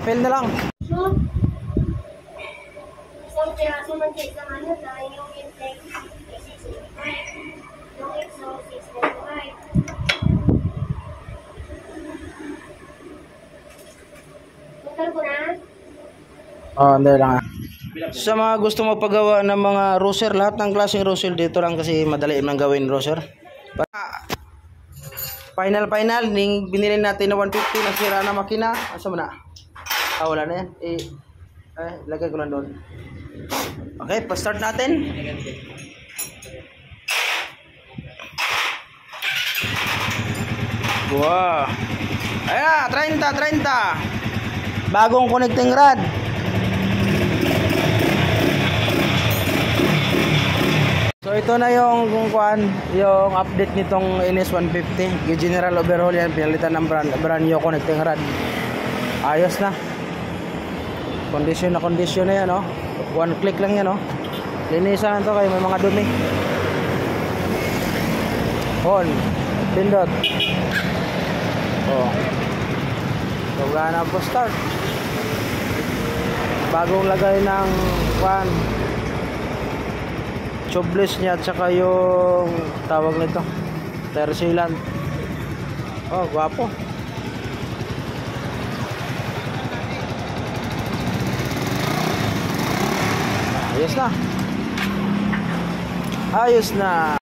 papel na lang. Isang piraso man sa isang ano na yung intake 695. Yung exo 695. Motor ko na? Hindi lang. Sa mga gusto magpagawa ng mga roser, lahat ng klaseng roser dito lang kasi madali nang gawin roser. Final, binili natin na 150, nasira na makina. Asa mo na? Wala na yan. Lagay ko lang doon. Okay, pa-start natin. Wow. Ayan, 30. Bagong connecting rod. So ito na yung yung update nitong NS150. General overhaul yan, pinalitan ng brand new connecting rod. Ayos na. Condition na yan, oh. One click lang yan, oh. Linisan to kayo, may mga dumi. On, pindot. Oh. So gana po start. Bagong lagay ng tubeless niya at saka yung tawag nito tire sealant. Oh, gwapo. Ayos na.